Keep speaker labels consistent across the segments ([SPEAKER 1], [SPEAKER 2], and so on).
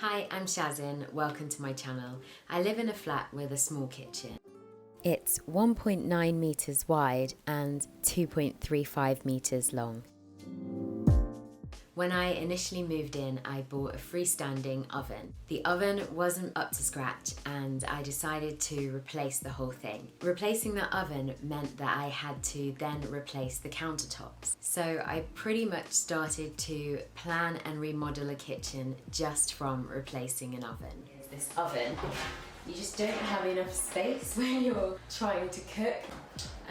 [SPEAKER 1] Hi, I'm Shazin, welcome to my channel. I live in a flat with a small kitchen. It's 1.9 metres wide and 2.35 metres long. When I initially moved in, I bought a freestanding oven. The oven wasn't up to scratch and I decided to replace the whole thing. Replacing the oven meant that I had to then replace the countertops. So I pretty much started to plan and remodel a kitchen just from replacing an oven. Here's this oven. You just don't have enough space when you're trying to cook.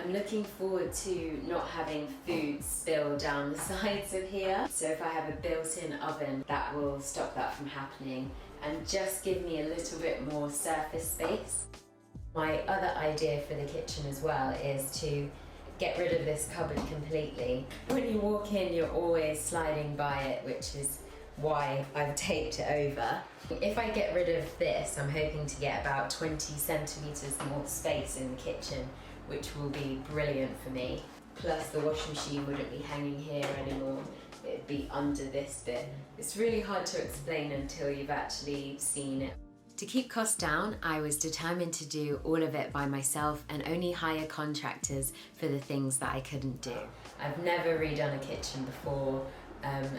[SPEAKER 1] I'm looking forward to not having food spill down the sides of here. So if I have a built-in oven, that will stop that from happening and just give me a little bit more surface space. My other idea for the kitchen as well is to get rid of this cupboard completely. When you walk in, you're always sliding by it, which is why I've taped it over. If I get rid of this, I'm hoping to get about 20 centimetres more space in the kitchen, which will be brilliant for me. Plus the washing machine wouldn't be hanging here anymore, it'd be under this bit. It's really hard to explain until you've actually seen it. To keep costs down, I was determined to do all of it by myself and only hire contractors for the things that I couldn't do. I've never redone a kitchen before.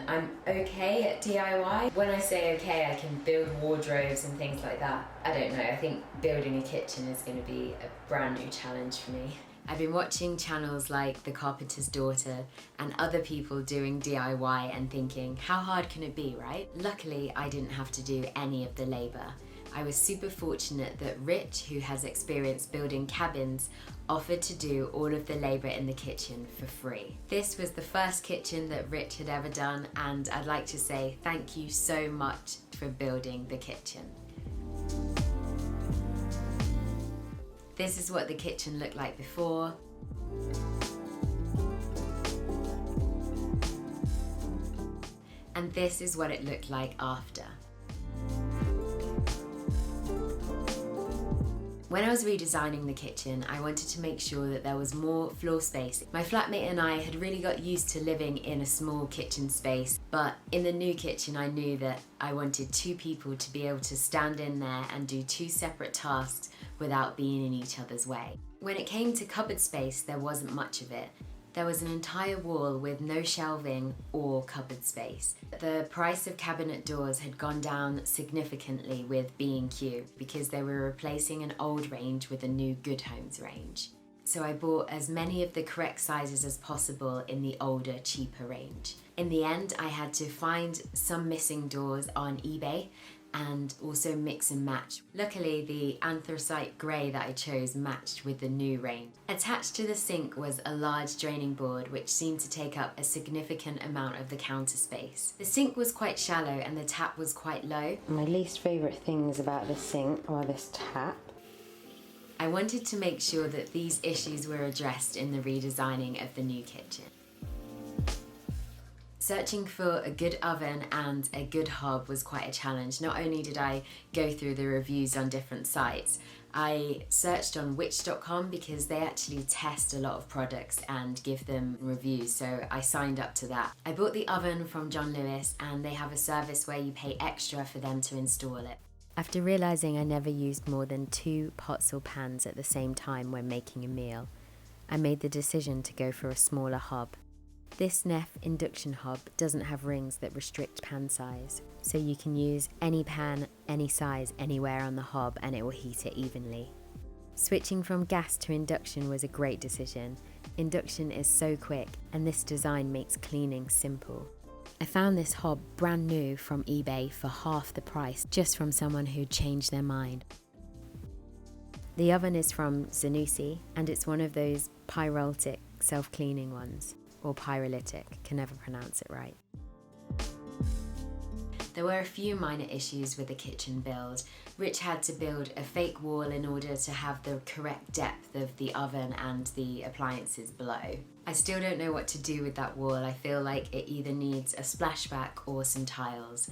[SPEAKER 1] I'm okay at DIY. When I say okay, I can build wardrobes and things like that. I don't know, I think building a kitchen is going to be a brand new challenge for me. I've been watching channels like The Carpenter's Daughter and other people doing DIY and thinking, how hard can it be, right? Luckily, I didn't have to do any of the labour. I was super fortunate that Rich, who has experience building cabins, offered to do all of the labour in the kitchen for free. This was the first kitchen that Rich had ever done, and I'd like to say thank you so much for building the kitchen. This is what the kitchen looked like before. And this is what it looked like after. When I was redesigning the kitchen, I wanted to make sure that there was more floor space. My flatmate and I had really got used to living in a small kitchen space, but in the new kitchen I knew that I wanted two people to be able to stand in there and do two separate tasks without being in each other's way. When it came to cupboard space, there wasn't much of it. There was an entire wall with no shelving or cupboard space. The price of cabinet doors had gone down significantly with B&Q because they were replacing an old range with a new Good Homes range. So I bought as many of the correct sizes as possible in the older, cheaper range. In the end, I had to find some missing doors on eBay and also mix and match. Luckily, the anthracite grey that I chose matched with the new range. Attached to the sink was a large draining board which seemed to take up a significant amount of the counter space. The sink was quite shallow and the tap was quite low. My least favourite things about the sink are this tap. I wanted to make sure that these issues were addressed in the redesigning of the new kitchen. Searching for a good oven and a good hob was quite a challenge. Not only did I go through the reviews on different sites, I searched on witch.com because they actually test a lot of products and give them reviews, so I signed up to that. I bought the oven from John Lewis and they have a service where you pay extra for them to install it. After realising I never used more than 2 pots or pans at the same time when making a meal, I made the decision to go for a smaller hob. This Neff induction hob doesn't have rings that restrict pan size, so you can use any pan, any size, anywhere on the hob and it will heat it evenly. Switching from gas to induction was a great decision. Induction is so quick and this design makes cleaning simple. I found this hob brand new from eBay for half the price, just from someone who changed their mind. The oven is from Zanussi and it's one of those pyrolytic self-cleaning ones. Or pyrolytic, can never pronounce it right. There were a few minor issues with the kitchen build. Rich had to build a fake wall in order to have the correct depth of the oven and the appliances below. I still don't know what to do with that wall. I feel like it either needs a splashback or some tiles.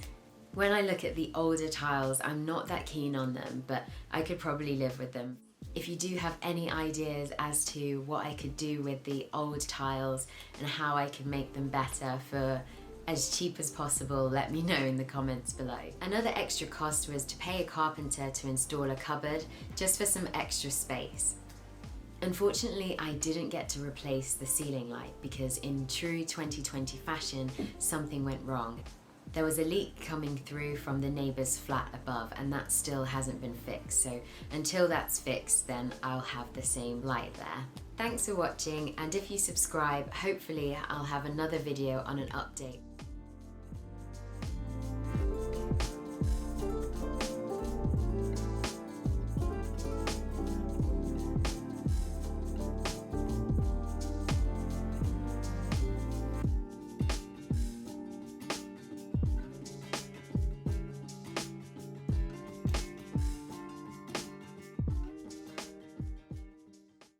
[SPEAKER 1] When I look at the older tiles, I'm not that keen on them, but I could probably live with them. If you do have any ideas as to what I could do with the old tiles and how I could make them better for as cheap as possible, let me know in the comments below. Another extra cost was to pay a carpenter to install a cupboard just for some extra space. Unfortunately, I didn't get to replace the ceiling light because in true 2020 fashion, something went wrong. There was a leak coming through from the neighbour's flat above, and that still hasn't been fixed, so until that's fixed then I'll have the same light there. Thanks for watching, and if you subscribe, hopefully I'll have another video on an update.